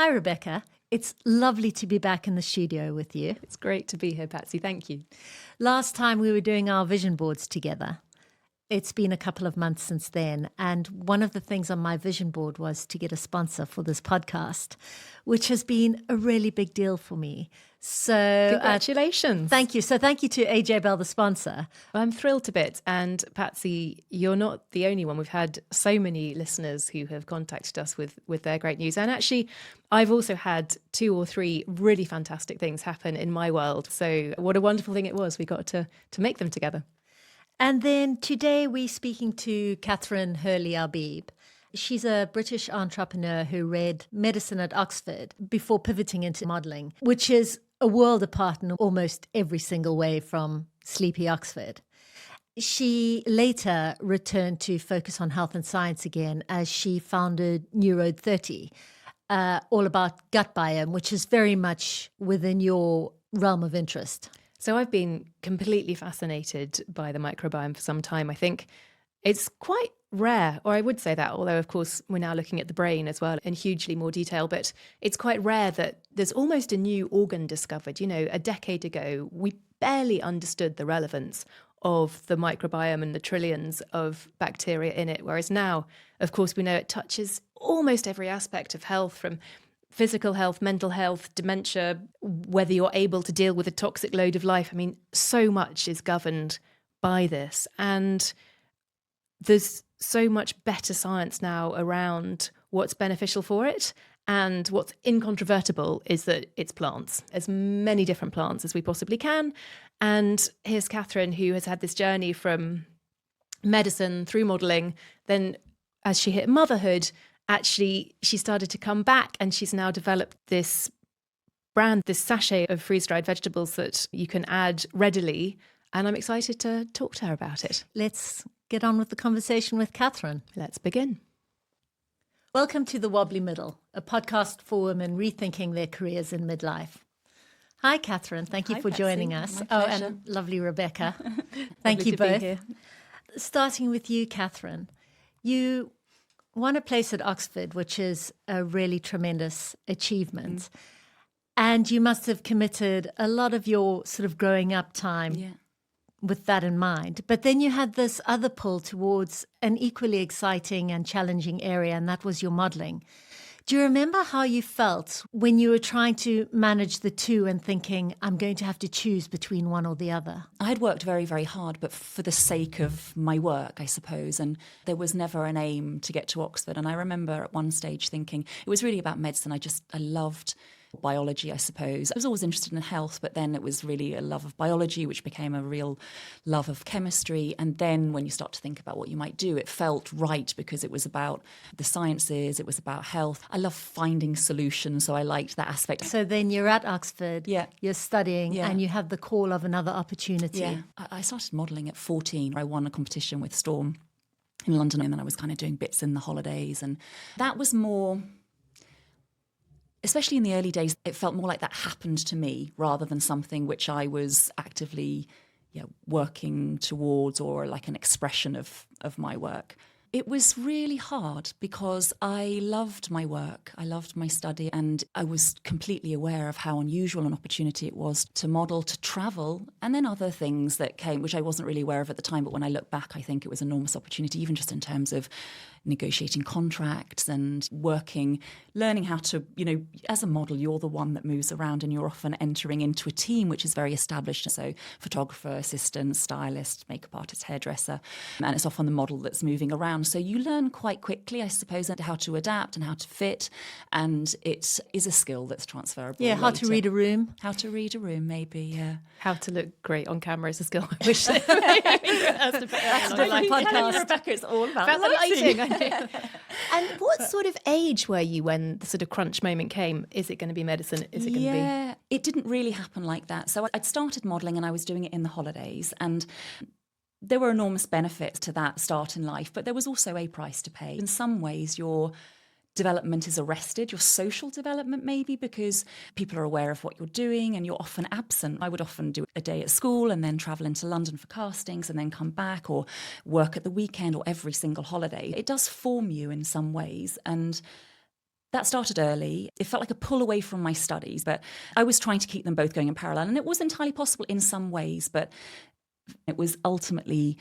Hi, Rebecca. It's lovely to be back in the studio with you. It's great to be here, Patsy. Thank you. Last time we were doing our vision boards together. It's been a couple of months since then. And one of the things on my vision board was to get a sponsor for this podcast, which has been a really big deal for me. So Congratulations. Thank you. So thank you to AJ Bell, the sponsor. I'm thrilled to bits. And Patsy, you're not the only one. We've had so many listeners who have contacted us with their great news. And actually, I've also had 2 or 3 really fantastic things happen in my world. So what a wonderful thing it was. We got to make them together. And then today we're speaking to Catherine Hurley Arbibe. She's a British entrepreneur who read medicine at Oxford before pivoting into modelling, which is a world apart in almost every single way from sleepy Oxford. She later returned to focus on health and science again as she founded New Road 30, all about gut biome, which is very much within your realm of interest. So I've been completely fascinated by the microbiome for some time. I think it's quite rare, or I would say that, although of course we're now looking at the brain as well in hugely more detail, but it's quite rare that there's almost a new organ discovered. You know, a decade ago, we barely understood the relevance of the microbiome and the trillions of bacteria in it, whereas now, of course, we know it touches almost every aspect of health, from physical health, mental health, dementia, whether you're able to deal with a toxic load of life. I mean, so much is governed by this. And there's so much better science now around what's beneficial for it. And what's incontrovertible is that it's plants, as many different plants as we possibly can. And here's Catherine, who has had this journey from medicine through modelling. Then as she hit motherhood, actually, she started to come back, and she's now developed this brand, this sachet of freeze-dried vegetables that you can add readily. And I'm excited to talk to her about it. Let's get on with the conversation with Catherine. Let's begin. Welcome to The Wobbly Middle, a podcast for women rethinking their careers in midlife. Hi, Catherine. Thank you for Patsy. joining us. My pleasure. And lovely Rebecca. Thank you to be both. here. Starting with you, Catherine. You won a place at Oxford, which is a really tremendous achievement. And you must have committed a lot of your sort of growing up time with that in mind. But then you had this other pull towards an equally exciting and challenging area, and that was your modelling. Do you remember how you felt when you were trying to manage the two and thinking, I'm going to have to choose between one or the other? I'd worked very, very hard, but for the sake of my work, I suppose. And there was never an aim to get to Oxford. And I remember at one stage thinking it was really about medicine. I loved biology, I suppose. I was always interested in health, but then it was really a love of biology, which became a real love of chemistry. And then when you start to think about what you might do, it felt right because it was about the sciences, it was about health. I love finding solutions, so I liked that aspect. So then you're at Oxford, you're studying, and you have the call of another opportunity. Yeah. I started modelling at 14. I won a competition with Storm in London, and then I was kind of doing bits in the holidays. And that was more, especially in the early days, it felt more like that happened to me rather than something which I was actively working towards or like an expression of my work. It was really hard because I loved my work, I loved my study, and I was completely aware of how unusual an opportunity it was to model, to travel, and then other things that came, which I wasn't really aware of at the time. But when I look back, I think it was an enormous opportunity, even just in terms of negotiating contracts and working, learning how to, as a model, you're the one that moves around and you're often entering into a team which is very established. So photographer, assistant, stylist, makeup artist, hairdresser, and it's often the model that's moving around. So you learn quite quickly, I suppose, how to adapt and how to fit. And it is a skill that's transferable. Yeah, how to read a room. How to read a room, maybe, yeah. How to look great on camera is a skill I wish that's That's my podcast. Rebecca, it's all about the lighting. I know. And what But sort of age were you when the sort of crunch moment came? Is it going to be medicine? Is it going to be? Yeah, it didn't really happen like that. So I'd started modelling and I was doing it in the holidays, and there were enormous benefits to that start in life, but there was also a price to pay. In some ways, your development is arrested, your social development maybe, because people are aware of what you're doing and you're often absent. I would often do a day at school and then travel into London for castings and then come back, or work at the weekend or every single holiday. It does form you in some ways, and That started early. It felt like a pull away from my studies, but I was trying to keep them both going in parallel. And it was entirely possible in some ways, but it was ultimately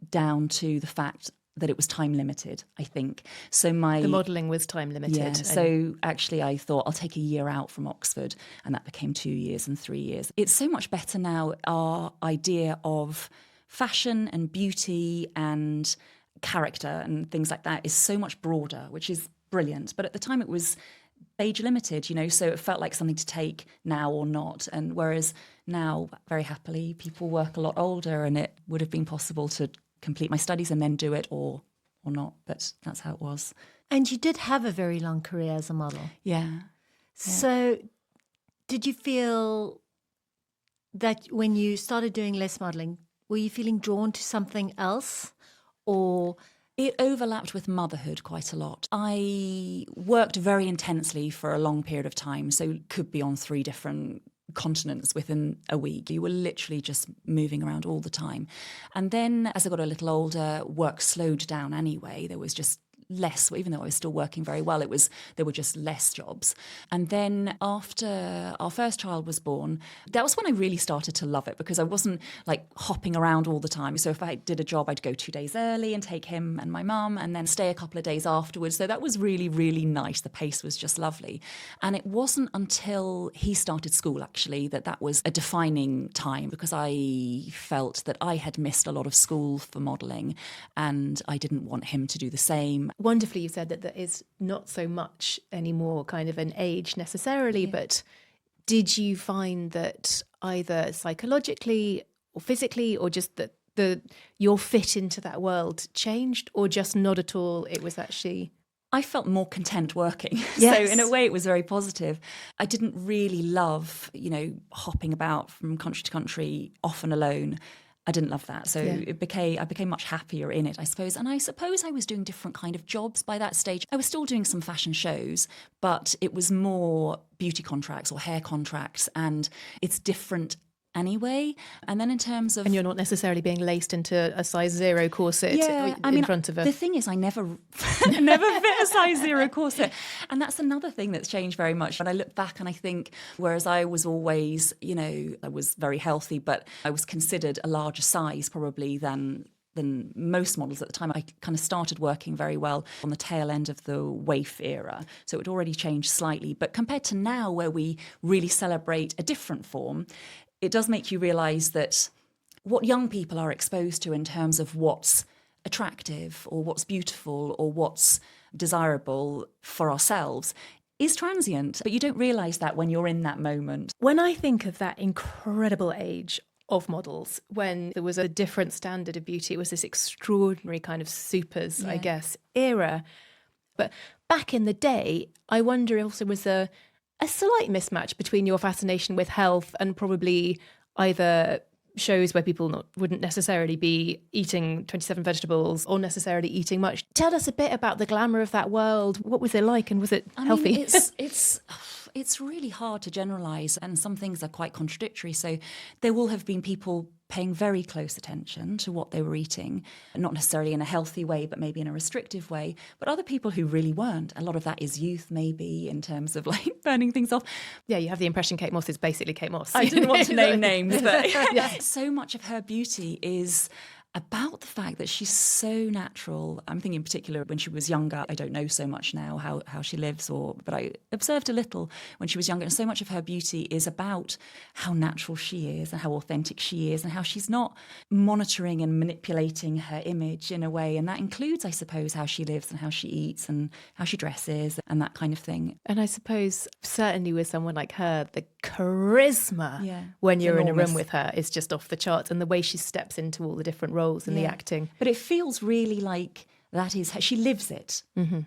down to the fact that it was time limited, I think. So the modelling was time limited. Yeah, so actually I thought I'll take a year out from Oxford, and that became 2 years and 3 years. It's so much better now, our idea of fashion and beauty and character and things like that is so much broader, which is brilliant. But at the time it was age limited, so it felt like something to take now or not. And whereas now, very happily, people work a lot older, and it would have been possible to complete my studies and then do it or not. But that's how it was. And you did have a very long career as a model. Yeah. So did you feel that when you started doing less modelling, were you feeling drawn to something else, or... It overlapped with motherhood quite a lot. I worked very intensely for a long period of time, so could be on 3 different continents within a week. You were literally just moving around all the time. And then as I got a little older, work slowed down anyway. There was just less, even though I was still working very well, there were just less jobs. And then after our first child was born, that was when I really started to love it, because I wasn't like hopping around all the time. So if I did a job, I'd go 2 days early and take him and my mum and then stay a couple of days afterwards. So that was really, really nice. The pace was just lovely. And it wasn't until he started school, actually, that was a defining time, because I felt that I had missed a lot of school for modelling and I didn't want him to do the same. Wonderfully, you said that there is not so much anymore kind of an age necessarily, but did you find that either psychologically or physically, or just that your fit into that world changed, or just not at all? It was actually... I felt more content working. Yes. So in a way, it was very positive. I didn't really love, hopping about from country to country, often alone. I didn't love that. So I became much happier in it, I suppose. And I suppose I was doing different kind of jobs by that stage. I was still doing some fashion shows, but it was more beauty contracts or hair contracts, and it's different anyway. And then in terms of... And you're not necessarily being laced into a size 0 corset in front of a... The thing is, I never fit a size 0 corset. And that's another thing that's changed very much. When I look back and I think, whereas I was always, I was very healthy, but I was considered a larger size probably than most models at the time. I kind of started working very well on the tail end of the waif era. So it had already changed slightly. But compared to now, where we really celebrate a different form, it does make you realise that what young people are exposed to in terms of what's attractive or what's beautiful or what's desirable for ourselves is transient. But you don't realise that when you're in that moment. When I think of that incredible age of models, when there was a different standard of beauty, it was this extraordinary kind of supers, I guess, era. But back in the day, I wonder also was a slight mismatch between your fascination with health and probably either shows where people wouldn't necessarily be eating 27 vegetables or necessarily eating much. Tell us a bit about the glamour of that world. What was it like, and was it healthy? I mean, it's really hard to generalise, and some things are quite contradictory. So there will have been people paying very close attention to what they were eating, not necessarily in a healthy way, but maybe in a restrictive way, but other people who really weren't. A lot of that is youth, maybe, in terms of like burning things off. Yeah, you have the impression Kate Moss is basically Kate Moss. I didn't want to name names, but so much of her beauty is about the fact that she's so natural. I'm thinking in particular when she was younger. I don't know so much now how she lives, but I observed a little when she was younger. And so much of her beauty is about how natural she is and how authentic she is and how she's not monitoring and manipulating her image in a way. And that includes, I suppose, how she lives and how she eats and how she dresses and that kind of thing. And I suppose certainly with someone like her, the charisma when you're enormous. In a room with her is just off the charts, and the way she steps into all the different roles and the acting. But it feels really like that is her. She lives it. Mm-hmm.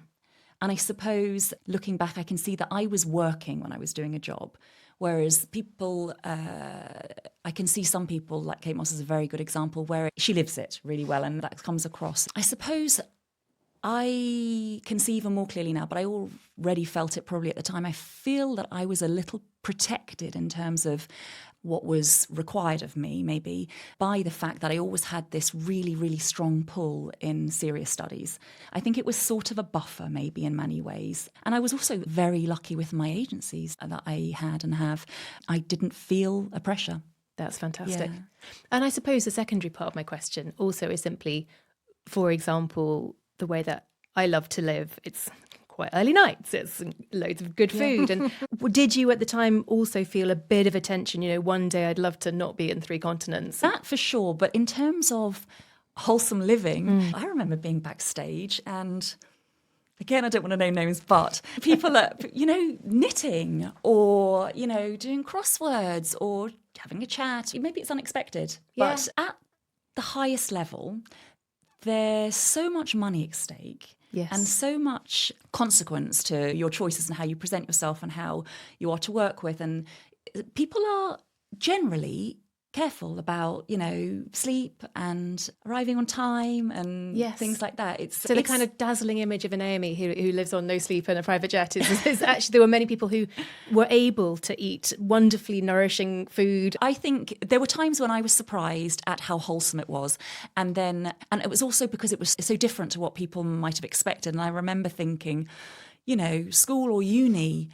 And I suppose looking back, I can see that I was working when I was doing a job, whereas people, I can see some people, like Kate Moss is a very good example, where she lives it really well and that comes across. I suppose I can see even more clearly now, but I already felt it probably at the time. I feel that I was a little protected in terms of what was required of me, maybe, by the fact that I always had this really, really strong pull in serious studies. I think it was sort of a buffer, maybe, in many ways. And I was also very lucky with my agencies that I had and have. I didn't feel a pressure. That's fantastic. Yeah. And I suppose the secondary part of my question also is simply, for example, the way that I love to live. It's quite early nights, it's loads of good food. And did you at the time also feel a bit of a tension, one day I'd love to not be in 3 continents? That for sure. But in terms of wholesome living, I remember being backstage and, again, I don't want to name names, but people are, knitting or, doing crosswords or having a chat. Maybe it's unexpected. Yeah. But at the highest level, there's so much money at stake. Yes. And so much consequence to your choices and how you present yourself and how you are to work with. And people are generally careful about, sleep and arriving on time and things like that. So the kind of dazzling image of a Naomi who lives on no sleep and a private jet is actually, there were many people who were able to eat wonderfully nourishing food. I think there were times when I was surprised at how wholesome it was. And it was also because it was so different to what people might have expected. And I remember thinking, school or uni,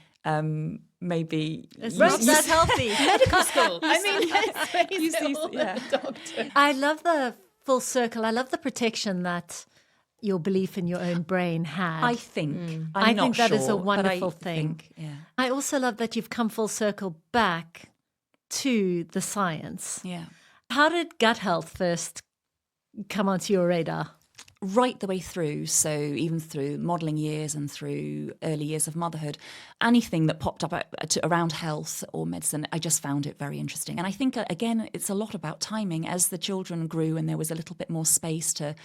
maybe it's not that healthy. Medical school. Doctor. I love the full circle. I love the protection that your belief in your own brain had. I think. I not think that sure, is a but wonderful I thing. think, yeah. I also love that you've come full circle back to the science. Yeah. How did gut health first come onto your radar? Right the way through, so even through modelling years and through early years of motherhood, anything that popped up around health or medicine, I just found it very interesting. And I think, again, it's a lot about timing. As the children grew and there was a little bit more space to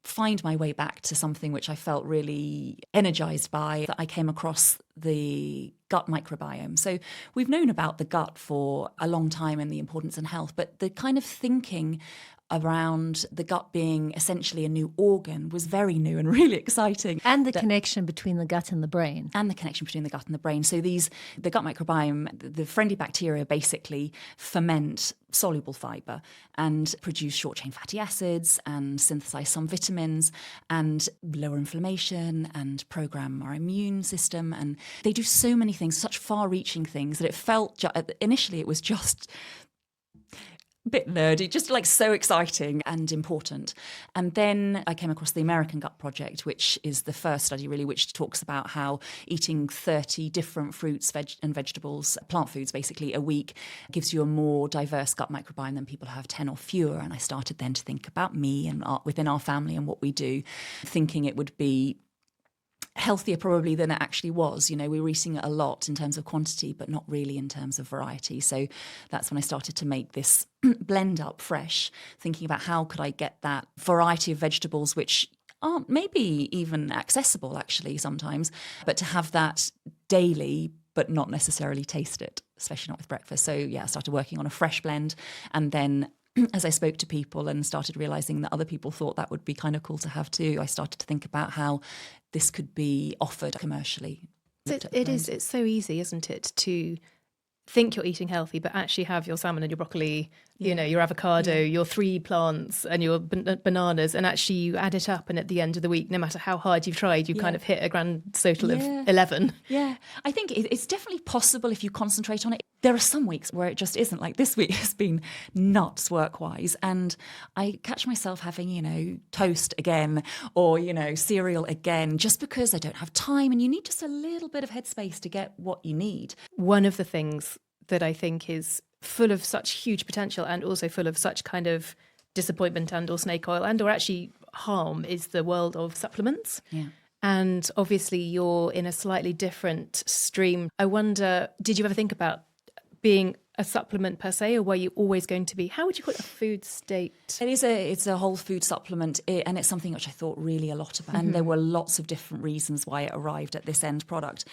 find my way back to something which I felt really energised by, that I came across the gut microbiome. So we've known about the gut for a long time and the importance in health, but the kind of thinking around the gut being essentially a new organ was very new and really exciting. And the connection between the gut and the brain. And the connection between the gut and the brain. So the gut microbiome, the friendly bacteria basically ferment soluble fibre and produce short-chain fatty acids and synthesize some vitamins and lower inflammation and program our immune system. And they do so many things, such far-reaching things, that it felt, initially it was just bit nerdy, just like so exciting and important. And then I came across the American Gut Project, which is the first study really which talks about how eating 30 different fruits and vegetables, plant foods basically, a week gives you a more diverse gut microbiome than people who have 10 or fewer. And I started then to think about me and within our family and what we do, thinking it would be healthier probably than it actually was. We were eating a lot in terms of quantity, but not really in terms of variety. So that's when I started to make this blend up fresh, thinking about how could I get that variety of vegetables which aren't maybe even accessible actually sometimes, but to have that daily but not necessarily taste it, especially not with breakfast. So I started working on a fresh blend, and then as I spoke to people and started realising that other people thought that would be kind of cool to have too, I started to think about how this could be offered commercially. It's so easy, isn't it, to think you're eating healthy, but actually have your salmon and your broccoli, your avocado, your 3 plants and your bananas, and actually you add it up, and at the end of the week, no matter how hard you've tried, you kind of hit a grand total of 11. Yeah, I think it's definitely possible if you concentrate on it. There are some weeks where it just isn't. Like this week has been nuts work-wise, and I catch myself having, toast again or, cereal again, just because I don't have time, and you need just a little bit of headspace to get what you need. One of the things that I think is full of such huge potential and also full of such kind of disappointment and or snake oil and or actually harm is the world of supplements. Yeah. And obviously you're in a slightly different stream. I wonder, did you ever think about being a supplement per se, or were you always going to be, how would you call it, a food state? It's a whole food supplement, and it's something which I thought really a lot about. And there were lots of different reasons why it arrived at this end product.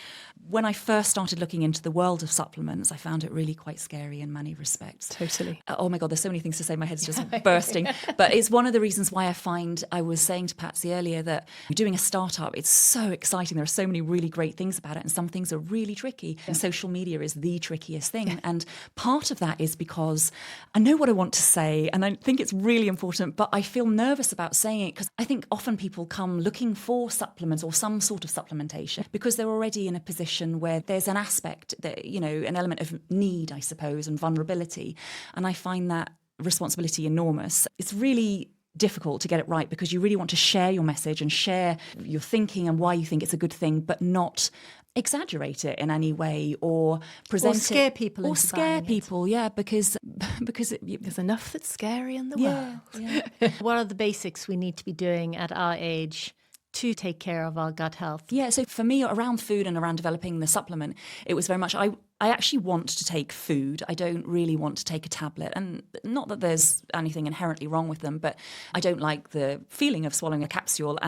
When I first started looking into the world of supplements, I found it really quite scary in many respects. Totally. Oh my God, there's so many things to say. My head's just bursting. But it's one of the reasons why I was saying to Patsy earlier that doing a startup, it's so exciting. There are so many really great things about it, and some things are really tricky. And social media is the trickiest thing. And part of that is because I know what I want to say, and I think it's really important, but I feel nervous about saying it because I think often people come looking for supplements or some sort of supplementation because they're already in a position where there's an aspect that, an element of need, I suppose, and vulnerability. And I find that responsibility enormous. It's really difficult to get it right because you really want to share your message and share your thinking and why you think it's a good thing, but not exaggerate it in any way or present or scare people or into scare buying it. people, because there's enough that's scary in the world. Yeah. What are the basics we need to be doing at our age to take care of our gut health? Yeah, so for me, around food and around developing the supplement, it was very much, I actually want to take food. I don't really want to take a tablet. And not that there's anything inherently wrong with them, but I don't like the feeling of swallowing a capsule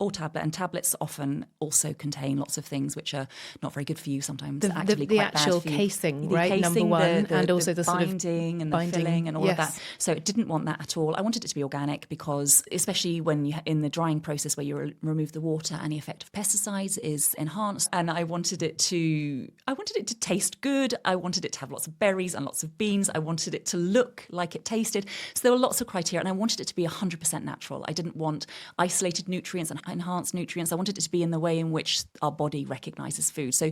or tablet, and tablets often also contain lots of things which are not very good for you, sometimes actively the quite actual bad for you. casing, The right, casing, number one, and also the sort of binding and the filling and all of that. So I didn't want that at all. I wanted it to be organic because, especially when you in the drying process where you remove the water, any effect of pesticides is enhanced. And I wanted it to taste good. I wanted it to have lots of berries and lots of beans. I wanted it to look like it tasted. So there were lots of criteria, and I wanted it to be 100% natural. I didn't want isolated nutrients and enhanced nutrients. I wanted it to be in the way in which our body recognises food. So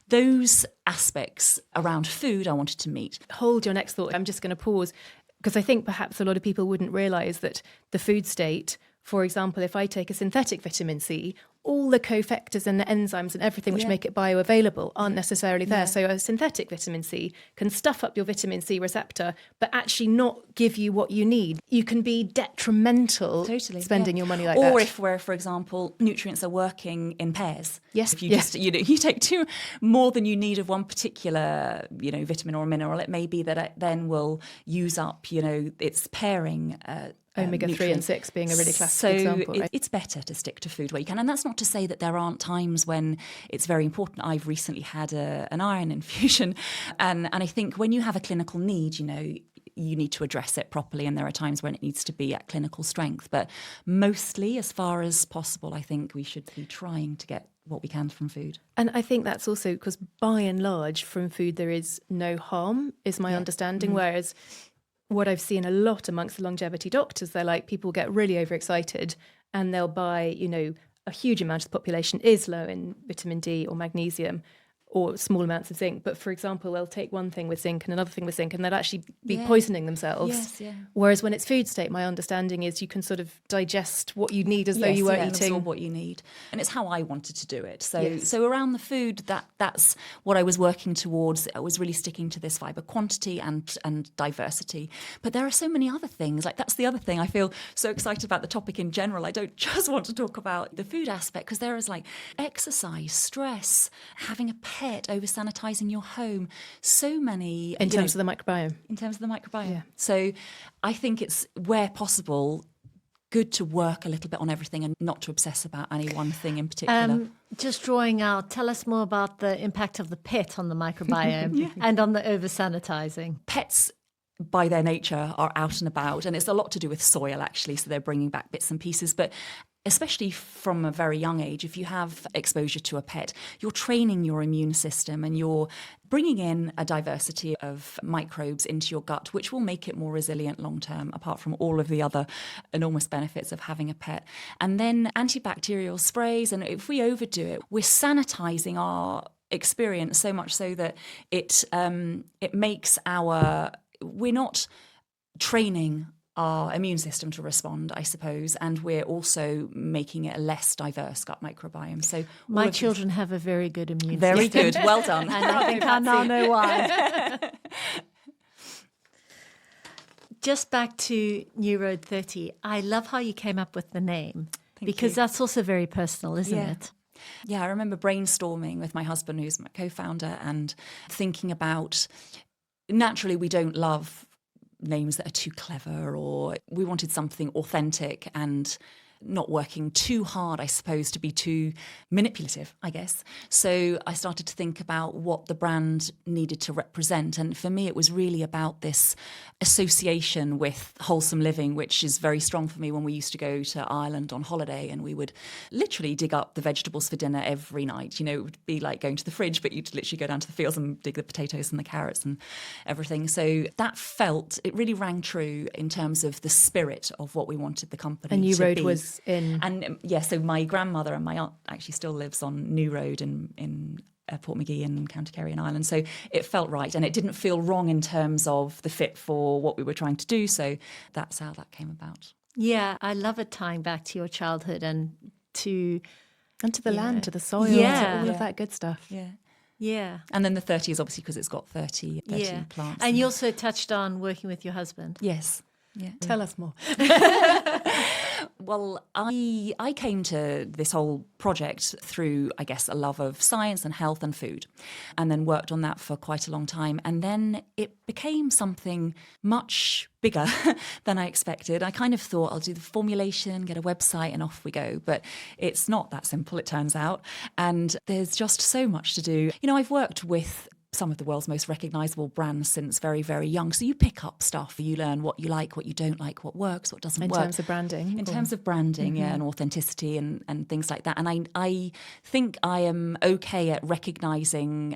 those aspects around food I wanted to meet. Hold your next thought. I'm just going to pause because I think perhaps a lot of people wouldn't realise that the food state, for example, if I take a synthetic vitamin C, all the cofactors and the enzymes and everything which make it bioavailable aren't necessarily there. So a synthetic vitamin C can stuff up your vitamin C receptor, but actually not give you what you need. You can be detrimental spending your money like that. Or if, for example, nutrients are working in pairs. Yes. If you take two more than you need of one particular, vitamin or mineral, it may be that it then will use up, its pairing Omega-3 and 6 being a really classic example. So it's better to stick to food where you can. And that's not to say that there aren't times when it's very important. I've recently had an iron infusion. And I think when you have a clinical need, you need to address it properly. And there are times when it needs to be at clinical strength. But mostly, as far as possible, I think we should be trying to get what we can from food. And I think that's also because by and large from food there is no harm, is my understanding. Whereas what I've seen a lot amongst the longevity doctors, they're like, people get really overexcited and they'll buy, a huge amount of the population is low in vitamin D or magnesium or small amounts of zinc. But for example, they'll take one thing with zinc and another thing with zinc and they'll actually be poisoning themselves. Yes, yeah. Whereas when it's food state, my understanding is you can sort of digest what you need as though you were eating. Absorb what you need. And it's how I wanted to do it. So around the food, that's what I was working towards. I was really sticking to this fibre quantity and diversity. But there are so many other things. Like that's the other thing. I feel so excited about the topic in general. I don't just want to talk about the food aspect because there is like exercise, stress, having a pet, over sanitizing your home, so many in terms of the microbiome. Yeah. So I think it's, where possible, good to work a little bit on everything and not to obsess about any one thing in particular. Just drawing out, tell us more about the impact of the pet on the microbiome and on the over sanitizing. Pets, by their nature, are out and about, and it's a lot to do with soil actually, so they're bringing back bits and pieces. But especially from a very young age, if you have exposure to a pet, you're training your immune system and you're bringing in a diversity of microbes into your gut, which will make it more resilient long term, apart from all of the other enormous benefits of having a pet. And then antibacterial sprays, and if we overdo it, we're sanitizing our experience so much so that it makes we're not training our immune system to respond, I suppose, and we're also making it a less diverse gut microbiome. So my children have a very good immune system. Very good, well done. And I think I now know why. Just back to New Road 30, I love how you came up with the name. Because that's also very personal, isn't it? Yeah, I remember brainstorming with my husband, who's my co-founder, and thinking about naturally we don't love names that are too clever, or we wanted something authentic and not working too hard, I suppose, to be too manipulative, I guess. So I started to think about what the brand needed to represent. And for me, it was really about this association with wholesome living, which is very strong for me. When we used to go to Ireland on holiday, and we would literally dig up the vegetables for dinner every night. You know, it would be like going to the fridge, but you'd literally go down to the fields and dig the potatoes and the carrots and everything. So that it really rang true in terms of the spirit of what we wanted the company to be. And New Road was in... And so my grandmother and my aunt actually still lives on New Road in Portmagee in County Kerry in Ireland. So it felt right, and it didn't feel wrong in terms of the fit for what we were trying to do. So that's how that came about. Yeah, I love it, tying back to your childhood and to the land, to the soil, yeah, to all of that good stuff. Yeah. Yeah. And then the 30 is obviously because it's got 30 plants. And you also touched on working with your husband. Yes. Yeah. Tell us more. Well, I came to this whole project through, I guess, a love of science and health and food, and then worked on that for quite a long time. And then it became something much bigger than I expected. I kind of thought I'll do the formulation, get a website, and off we go. But it's not that simple, it turns out. And there's just so much to do. You know, I've worked with some of the world's most recognisable brands since very, very young. So you pick up stuff, you learn what you like, what you don't like, what works, what doesn't work. In terms of branding? In terms of branding, yeah, and authenticity and things like that. And I think I am okay at recognising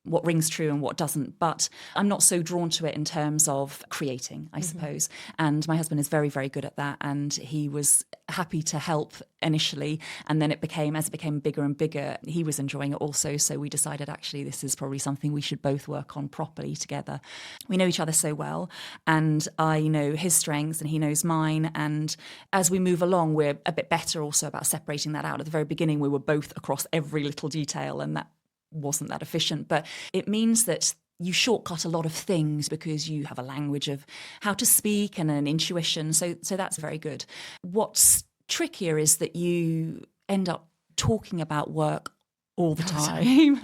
what rings true and what doesn't, but I'm not so drawn to it in terms of creating, I suppose. And my husband is very, very good at that, and he was happy to help initially, and then as it became bigger and bigger, he was enjoying it also. So we decided actually this is probably something we should both work on properly together. We know each other so well, and I know his strengths and he knows mine, and as we move along we're a bit better also about separating that out. At the very beginning we were both across every little detail, and that wasn't that efficient, but it means that you shortcut a lot of things because you have a language of how to speak and an intuition. So that's very good. What's trickier is that you end up talking about work all the time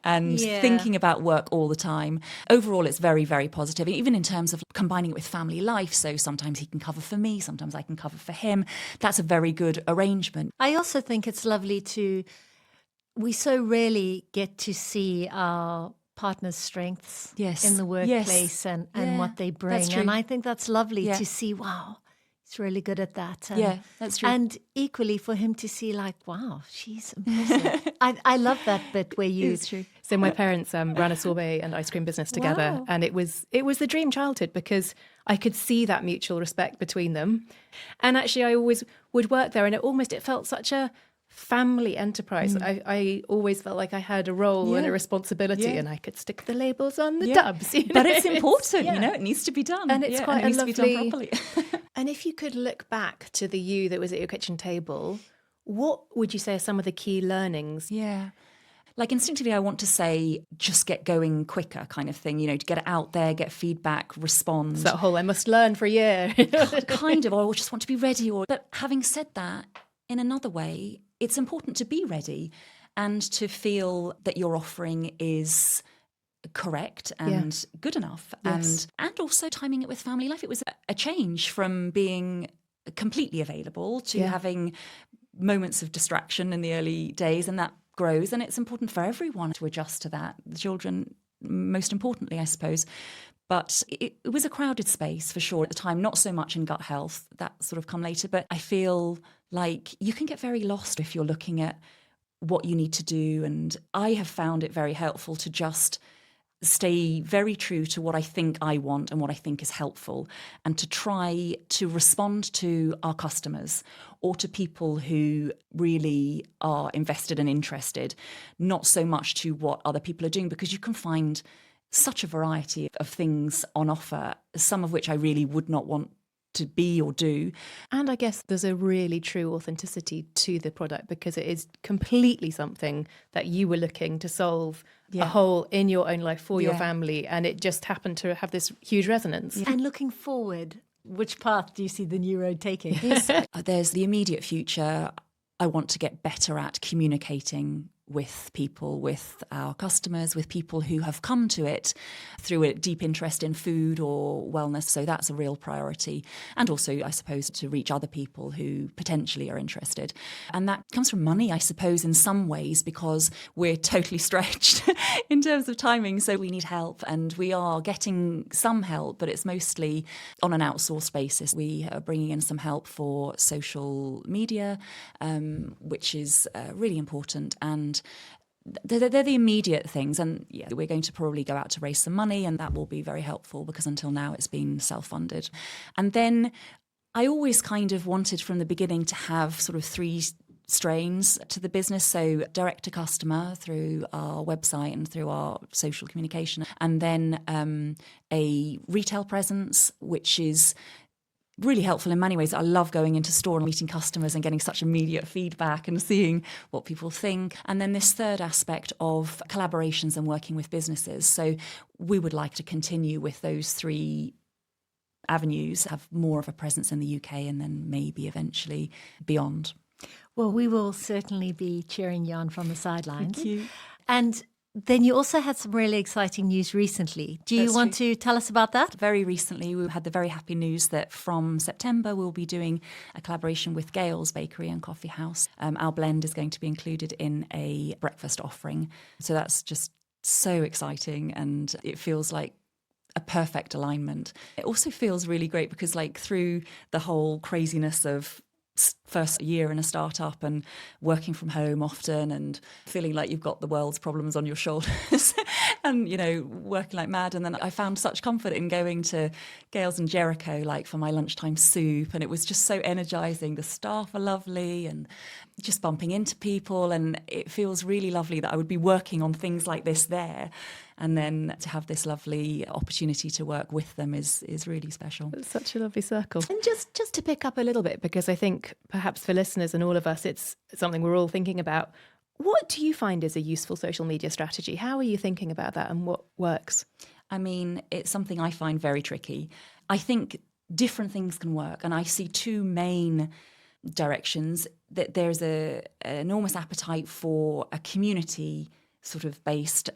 and thinking about work all the time. Overall, it's very, very positive, even in terms of combining it with family life. So sometimes he can cover for me, sometimes I can cover for him. That's a very good arrangement. I also think it's lovely we so rarely get to see our partner's strengths in the workplace and what they bring. And I think that's lovely to see, wow, he's really good at that. And, that's true. And equally for him to see like, wow, she's amazing. I love that bit where you... It's true. So my parents ran a sorbet and ice cream business together. Wow. And it was the dream childhood because I could see that mutual respect between them. And actually I always would work there, and it felt such a family enterprise. I always felt like I had a role and a responsibility, and I could stick the labels on the tubs. But it's important, it needs to be done. And it's quite and it needs to be done lovely... properly. And if you could look back to the you that was at your kitchen table, what would you say are some of the key learnings? Yeah. Like instinctively, I want to say just get going quicker kind of thing, to get it out there, get feedback, respond. It's that whole I must learn for a year. Kind of, or I just want to be ready. But having said that, in another way, it's important to be ready and to feel that your offering is correct and good enough, and also timing it with family life. It was a change from being completely available to having moments of distraction in the early days, and that grows, and it's important for everyone to adjust to that. The children, most importantly, I suppose. But it was a crowded space for sure at the time, not so much in gut health, that sort of come later. But I feel like you can get very lost if you're looking at what you need to do. And I have found it very helpful to just stay very true to what I think I want and what I think is helpful, and to try to respond to our customers or to people who really are invested and interested, not so much to what other people are doing, because you can find such a variety of things on offer, some of which I really would not want to be or do. And I guess there's a really true authenticity to the product because it is completely something that you were looking to solve a hole in your own life for your family, and it just happened to have this huge resonance. And looking forward, which path do you see the New Road taking? There's the immediate future. I want to get better at communicating with people, with our customers, with people who have come to it through a deep interest in food or wellness. So that's a real priority. And also, I suppose, to reach other people who potentially are interested. And that comes from money, I suppose, in some ways, because we're totally stretched in terms of timing. So we need help, and we are getting some help, but it's mostly on an outsourced basis. We are bringing in some help for social media, which is really important. And they're the immediate things. And yeah, we're going to probably go out to raise some money, and that will be very helpful because until now it's been self-funded. And then I always kind of wanted from the beginning to have sort of 3 strains to the business. So direct to customer through our website and through our social communication. And then a retail presence, which is really helpful in many ways. I love going into store and meeting customers and getting such immediate feedback and seeing what people think. And then this third aspect of collaborations and working with businesses. So we would like to continue with those 3 avenues, have more of a presence in the UK and then maybe eventually beyond. Well, we will certainly be cheering you on from the sidelines. Thank you. And then you also had some really exciting news recently. Do you want to tell us about that? Very recently, we had the very happy news that from September, we'll be doing a collaboration with Gale's Bakery and Coffee House. Our blend is going to be included in a breakfast offering. So that's just so exciting, and it feels like a perfect alignment. It also feels really great because, like, through the whole craziness of first year in a startup and working from home often and feeling like you've got the world's problems on your shoulders and, you know, working like mad. And then I found such comfort in going to Gale's and Jericho, like for my lunchtime soup. And it was just so energizing. The staff are lovely and just bumping into people. And it feels really lovely that I would be working on things like this there. And then to have this lovely opportunity to work with them is really special. It's such a lovely circle. And just to pick up a little bit, because I think perhaps for listeners and all of us, it's something we're all thinking about. What do you find is a useful social media strategy? How are you thinking about that and what works? I mean, it's something I find very tricky. I think different things can work. And I see 2 main directions. That there's an enormous appetite for a community sort of based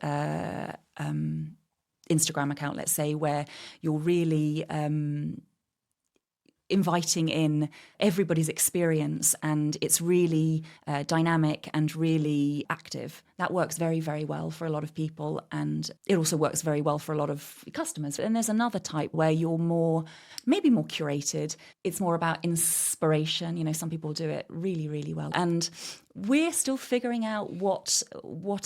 Instagram account, let's say, where you're really inviting in everybody's experience and it's really dynamic and really active. That works very, very well for a lot of people, and it also works very well for a lot of customers. And there's another type where you're maybe more curated. It's more about inspiration. You know, some people do it really, really well. And we're still figuring out what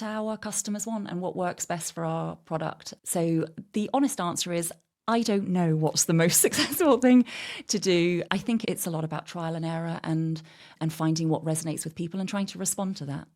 our customers want and what works best for our product. So the honest answer is, I don't know what's the most successful thing to do. I think it's a lot about trial and error and finding what resonates with people and trying to respond to that.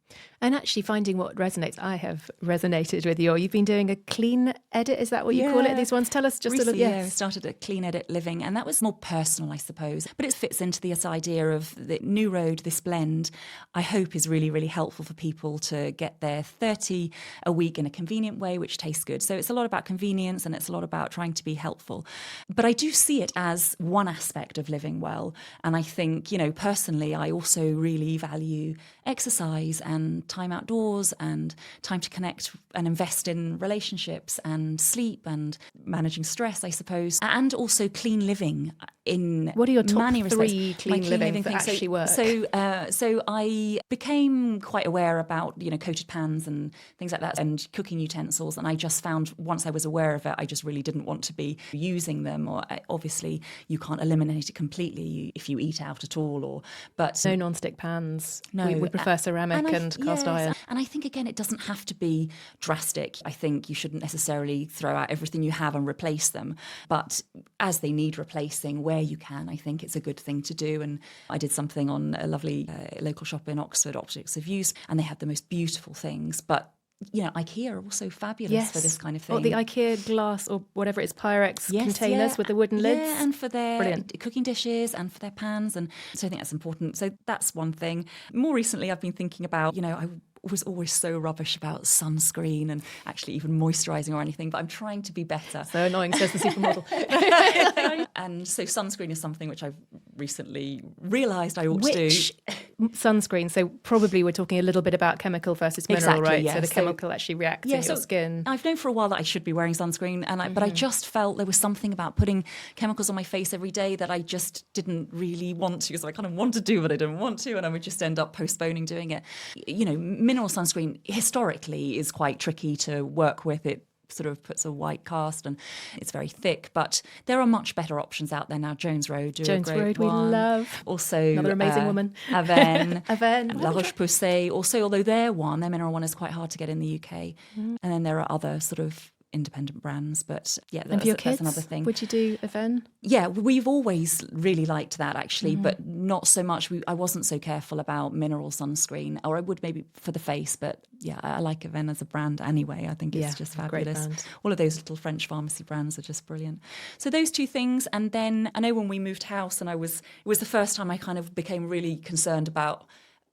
And actually finding what resonates. I have resonated with you've been doing a clean edit, is that what you call it, these ones? Tell us just recently, a little. Yeah, we started a clean edit living, and that was more personal, I suppose. But it fits into this idea of the New Road, this blend, I hope is really, really helpful for people to get their 30 a week in a convenient way, which tastes good. So it's a lot about convenience and it's a lot about trying to be helpful. But I do see it as one aspect of living well. And I think, you know, personally, I also really value exercise and time outdoors and time to connect and invest in relationships and sleep and managing stress, I suppose, and also clean living in what are your top many 3 respects. clean living that actually work? So I became quite aware about, you know, coated pans and things like that and cooking utensils, and I just found once I was aware of it, I just really didn't want to be using them. Or obviously you can't eliminate it completely if you eat out at all, but no non-stick pans. No, we prefer ceramic and cast iron. And I think, again, it doesn't have to be drastic. I think you shouldn't necessarily throw out everything you have and replace them. But as they need replacing, where you can, I think it's a good thing to do. And I did something on a lovely local shop in Oxford, Optics of Use, and they had the most beautiful things. But, you know, IKEA are also fabulous for this kind of thing. Or the IKEA glass or whatever it is, Pyrex containers with the wooden lids. Yeah, and for their cooking dishes and for their pans. And so I think that's important. So that's one thing. More recently, I've been thinking about, you know, I was always so rubbish about sunscreen and actually even moisturising or anything, but I'm trying to be better. So annoying, says the supermodel. And so sunscreen is something which I've recently realised I ought to do. sunscreen, so probably we're talking a little bit about chemical versus mineral, Exactly, right? yeah. So the So- chemical actually reacts in your skin. I've known for a while that I should be wearing sunscreen, but I just felt there was something about putting chemicals on my face every day that I just didn't really want to. So I kind of wanted to, but I didn't want to, and I would just end up postponing doing it. You know, mineral sunscreen historically is quite tricky to work with. It sort of puts a white cast and it's very thick, but there are much better options out there now. Jones Road do a Jones great Road, one. we love. Also Another amazing woman. Avène, Avène. La Roche-Posay. Also, although their mineral one is quite hard to get in the UK. And then there are other sort of independent brands, but yeah, And for your that's kids, another thing. would you do Avène? Yeah, we've always really liked that actually, but not so much. I wasn't so careful about mineral sunscreen, or I would maybe for the face, but yeah, I like Avène as a brand anyway. I think it's just great fabulous. brand. All of those little French pharmacy brands are just brilliant. So those two things, and then I know when we moved house, and it was the first time I kind of became really concerned about,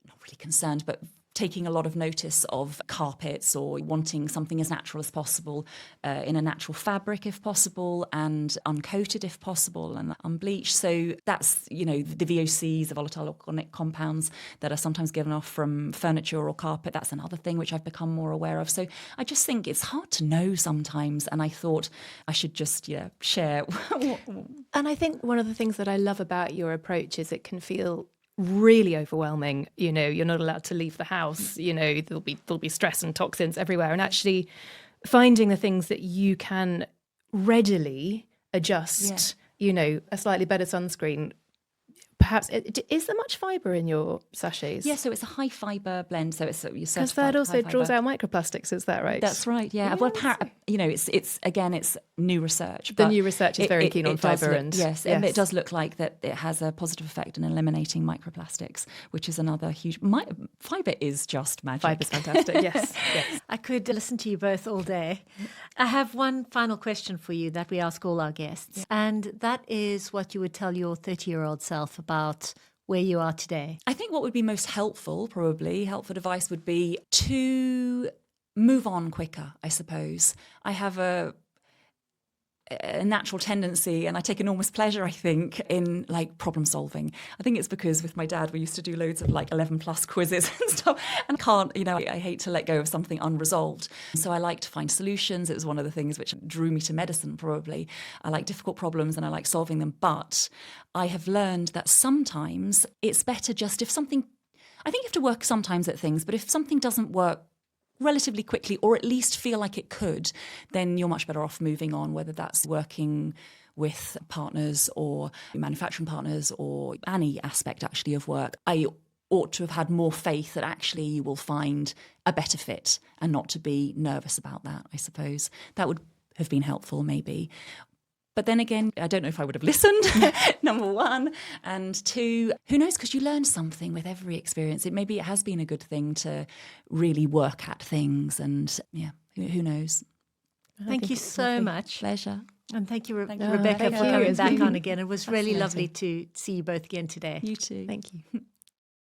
not really concerned, but taking a lot of notice of carpets or wanting something as natural as possible, in a natural fabric if possible, and uncoated if possible, and unbleached. So that's, you know, the VOCs, the volatile organic compounds that are sometimes given off from furniture or carpet. That's another thing which I've become more aware of. So I just think it's hard to know sometimes, and I thought I should just share. And I think one of the things that I love about your approach is it can feel really overwhelming. You know, you're not allowed to leave the house. You know, there'll be stress and toxins everywhere, and actually finding the things that you can readily adjust. You know, a slightly better sunscreen. Perhaps is there much fibre in your sachets? Yeah, so it's a high fibre blend. So it's because that also draws out microplastics. Is that right? That's right. Yeah. Well, you know, it's new research. The new research is very keen on fibre, and yes, and it does look like that it has a positive effect in eliminating microplastics, which is another huge. Fibre is just magic. Fibre's fantastic. Yes, yes. I could listen to you both all day. I have one final question for you that we ask all our guests, and that is what you would tell your 30-year-old self about where you are today. I think what would be most helpful advice would be to move on quicker, I suppose. I have a natural tendency, and I take enormous pleasure, I think, in like problem solving. I think it's because with my dad we used to do loads of like 11 plus quizzes and stuff, and I hate to let go of something unresolved. So I like to find solutions. It was one of the things which drew me to medicine, probably. I like difficult problems and I like solving them, but I have learned that sometimes it's better just I think you have to work sometimes at things, but if something doesn't work relatively quickly, or at least feel like it could, then you're much better off moving on, whether that's working with partners or manufacturing partners or any aspect actually of work. I ought to have had more faith that actually you will find a better fit and not to be nervous about that, I suppose. That would have been helpful maybe. But then again, I don't know if I would have listened, number one. And two, who knows, because you learn something with every experience. Maybe it has been a good thing to really work at things. And yeah, who knows? Thank you so much. Pleasure. And thank you, Thank you. Rebecca, Thank for you. coming It's back been on again. It was really fascinating. lovely to see you both again today. You too. Thank you.